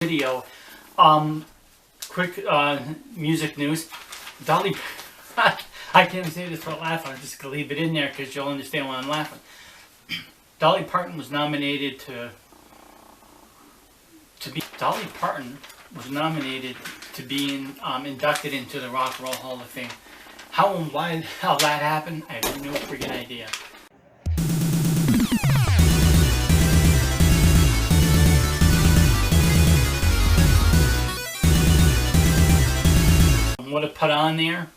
video. Quick music news. Dolly, I can't say this for laughing. I'm just gonna leave it in there because you'll understand why I'm laughing. Dolly Parton was nominated to be inducted into the Rock and Roll Hall of Fame. How and why the hell that happened, I have no freaking idea. What to put on there,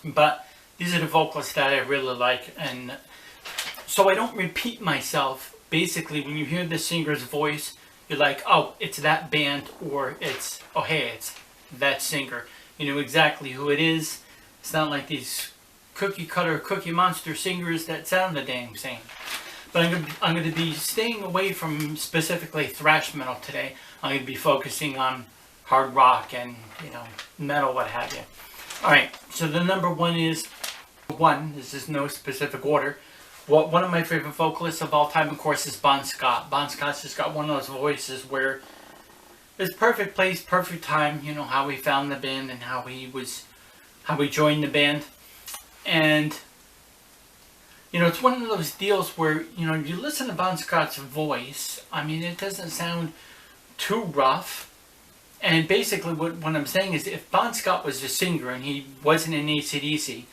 but these are the vocalists that I really like, and so I don't repeat myself. Basically, when you hear the singer's voice, you're like, oh, it's that band, or it's, oh hey, it's that singer. You know exactly who it is. It's not like these cookie cutter, cookie monster singers that sound the dang same. But I'm going to be staying away from specifically thrash metal today. I'm going to be focusing on hard rock and, you know, metal, what have you. Alright, so the number one is, this is no specific order. One of my favorite vocalists of all time, of course, is Bon Scott. Bon Scott's just got one of those voices where it's perfect place, perfect time. You know, how he found the band and how he joined the band. And, you know, it's one of those deals where, you know, you listen to Bon Scott's voice, I mean, it doesn't sound too rough. And basically what I'm saying is, if Bon Scott was a singer and he wasn't in AC/DC,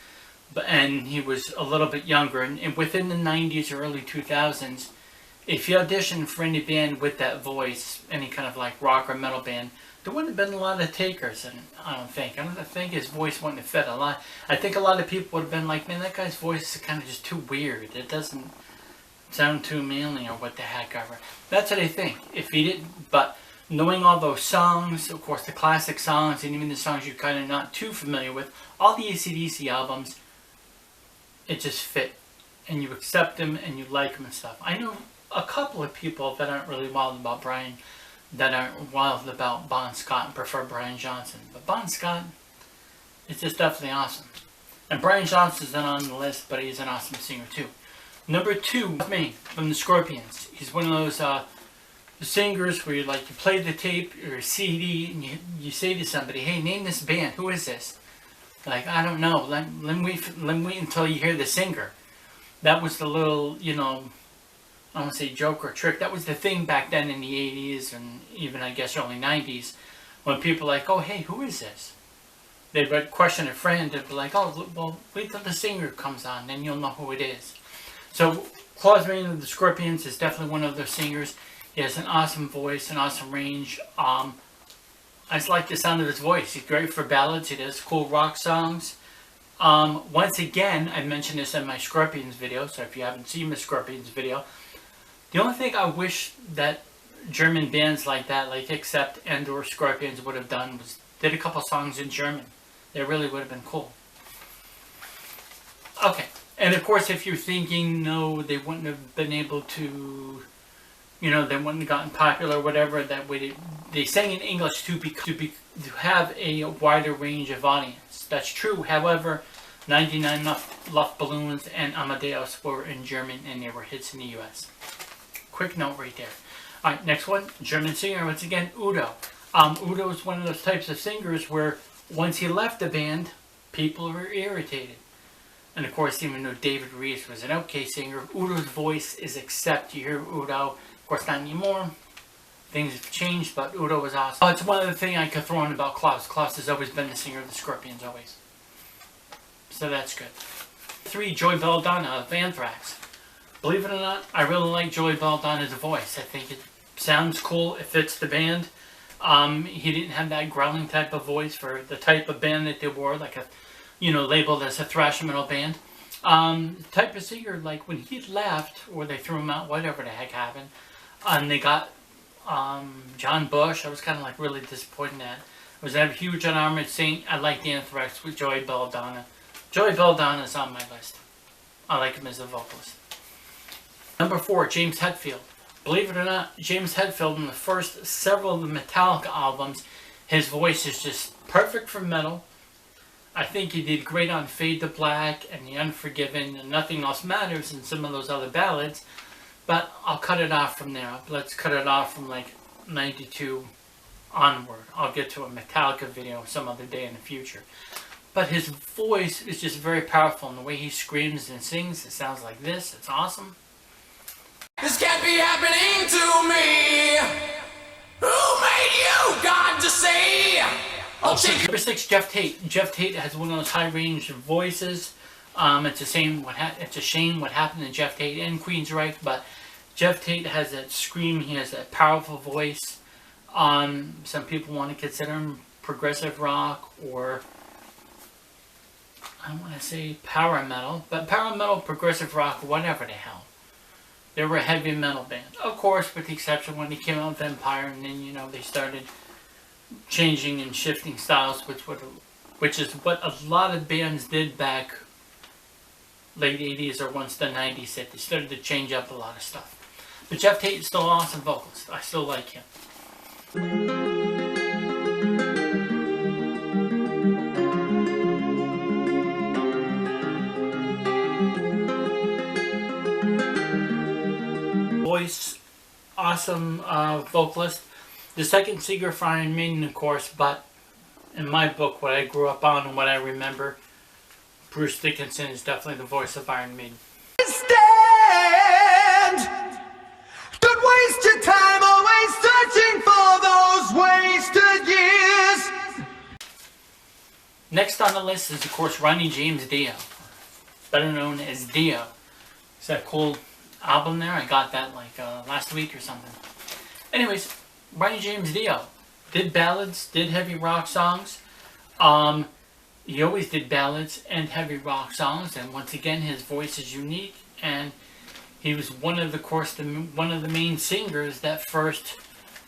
and he was a little bit younger, and within the 90s or early 2000s, if you auditioned for any band with that voice, any kind of like rock or metal band, there wouldn't have been a lot of takers. And I don't think his voice wouldn't have fit a lot. I think a lot of people would have been like, man, that guy's voice is kind of just too weird. It doesn't sound too manly, or what the heck ever. That's what I think. If he didn't, but knowing all those songs, of course the classic songs, and even the songs you're kind of not too familiar with, all the AC/DC albums, it just fit. And you accept them and you like them and stuff. I know a couple of people that aren't really wild about Bon Scott and prefer Brian Johnson. But Bon Scott is just definitely awesome. And Brian Johnson's not on the list, but he's an awesome singer too. Number two is me, from the Scorpions. He's one of those singers where you play the tape or CD and you say to somebody, hey, name this band, who is this? Like, I don't know, let me wait until you hear the singer. That was the little, you know, I don't want to say joke or trick, that was the thing back then in the 80s and even I guess early 90s, when people were like, oh hey, who is this? They'd question a friend and be like, oh well, wait till the singer comes on, then you'll know who it is. So Claus Rain of the Scorpions is definitely one of those singers. He has an awesome voice, an awesome range. I just like the sound of his voice. He's great for ballads. He does cool rock songs. Once again, I mentioned this in my Scorpions video, so if you haven't seen my Scorpions video, the only thing I wish that German bands like that, like Accept and or Scorpions would have done was did a couple songs in German. They really would have been cool. Okay, and of course if you're thinking, no, they wouldn't have been able to, you know, they wouldn't have gotten popular or whatever, that way they sang in English to have a wider range of audience. That's true. However, 99 Luftballons and Amadeus were in German and they were hits in the US. Quick note right there. Alright, next one, German singer, once again, Udo. Udo is one of those types of singers where once he left the band, people were irritated. And of course, even though David Reeves was an okay singer, Udo's voice is Accept. You hear Udo, of course not anymore. Things have changed, but Udo was awesome. Oh, it's one other thing I could throw in about Klaus. Klaus has always been the singer of the Scorpions, always. So that's good. 3, Joey Belladonna of Anthrax. Believe it or not, I really like Joey Belladonna's voice. I think it sounds cool. It fits the band. He didn't have that growling type of voice for the type of band that they were, like a, you know, labeled as a thrash metal band. Type of singer, like when he left, or they threw him out, whatever the heck happened, and they got John Bush. I was kind of like really disappointed in that. I was a huge Unarmored Saint. I like the Anthrax with Joey Belladonna. Joey Belladonna is on my list. I like him as a vocalist. Number 4, James Hetfield. Believe it or not, James Hetfield, in the first several of the Metallica albums, his voice is just perfect for metal. I think he did great on Fade to Black and The Unforgiven and Nothing Else Matters and some of those other ballads. But I'll cut it off from there. Let's cut it off from like 92 onward. I'll get to a Metallica video some other day in the future. But his voice is just very powerful, and the way he screams and sings, it sounds like this. It's awesome. This can't be happening to me. Who made you, God, to say? Number 6, Jeff Tate. Jeff Tate has one of those high-range voices. It's a shame what happened to Jeff Tate and Queensryche, but Jeff Tate has that scream. He has that powerful voice. Some people want to consider him progressive rock, or I don't want to say power metal, but power metal, progressive rock, whatever the hell. They were a heavy metal band, of course, with the exception when they came out with Empire, and then they started changing and shifting styles, which is what a lot of bands did back late 80s or once the 90s hit. They started to change up a lot of stuff. But Jeff Tate is still an awesome vocalist. I still like him. Voice, awesome vocalist. The second singer for Iron Maiden, of course, but in my book, what I grew up on and what I remember, Bruce Dickinson is definitely the voice of Iron Maiden. Stand! Don't waste your time always searching for those wasted years. Next on the list is, of course, Ronnie James Dio, better known as Dio. Is that cool album there? I got that like last week or something. Anyways, Ronnie James Dio did ballads, did heavy rock songs. He always did ballads and heavy rock songs, and once again, his voice is unique, and he was one of the main singers that first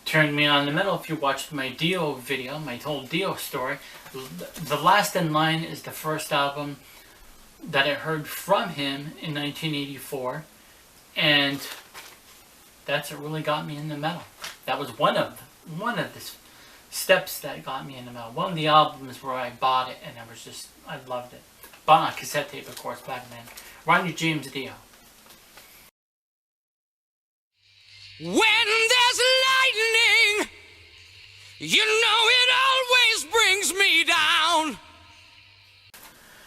turned me on to metal. If you watched my Dio video, my whole Dio story, The Last in Line is the first album that I heard from him in 1984, and that's what really got me into metal. That was one of the steps that got me into metal. One of the albums where I bought it and I loved it. Bought on cassette tape, of course, back then. Ronnie James Dio. When there's lightning, you know it always brings me down.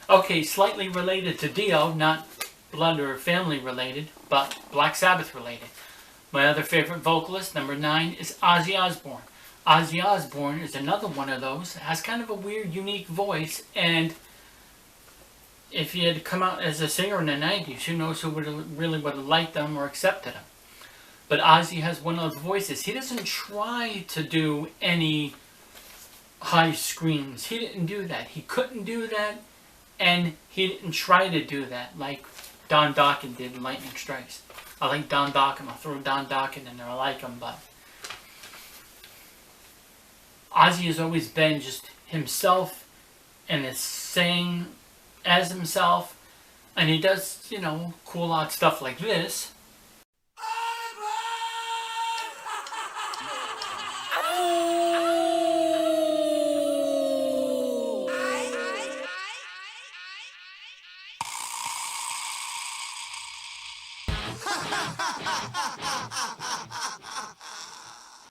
Okay, slightly related to Dio, not blood or family related, but Black Sabbath related. My other favorite vocalist, number 9, is Ozzy Osbourne. Ozzy Osbourne is another one of those. Has kind of a weird, unique voice, and if he had come out as a singer in the 90s, who knows who really would have liked them or accepted him. But Ozzy has one of those voices. He doesn't try to do any high screams. He didn't do that. He couldn't do that, and he didn't try to do that like Don Dokken did in Lightning Strikes. I like Don Dokken. I'll throw Don Dokken in there. I like him, but Ozzy has always been just himself and is saying as himself, and he does, cool odd stuff like this.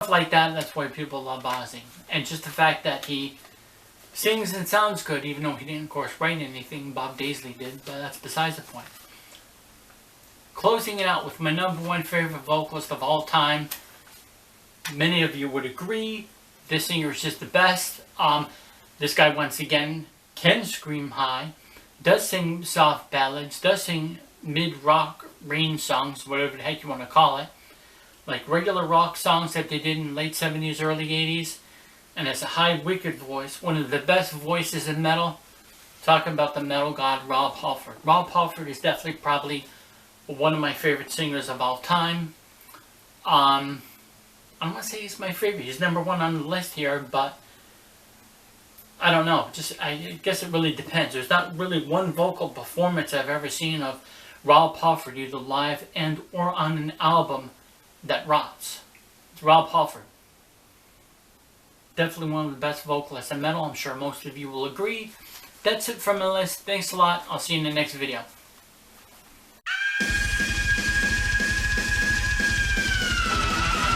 Like that's why people love Ozzy. And just the fact that he sings and sounds good, even though he didn't, of course, write anything. Bob Daisley did, but that's besides the point. Closing it out with my number 1 favorite vocalist of all time. Many of you would agree, this singer is just the best. This guy, once again, can scream high, does sing soft ballads, does sing mid-rock range songs, whatever the heck you want to call it. Like regular rock songs that they did in late 70s, early 80s. And has a high, wicked voice. One of the best voices in metal. Talking about the metal god, Rob Halford. Rob Halford is definitely probably one of my favorite singers of all time. I'm going to say he's my favorite. He's number 1 on the list here, but I don't know. I guess it really depends. There's not really one vocal performance I've ever seen of Rob Halford, either live and or on an album, that rots. It's Rob Halford. Definitely one of the best vocalists in metal. I'm sure most of you will agree. That's it from my list. Thanks a lot. I'll see you in the next video.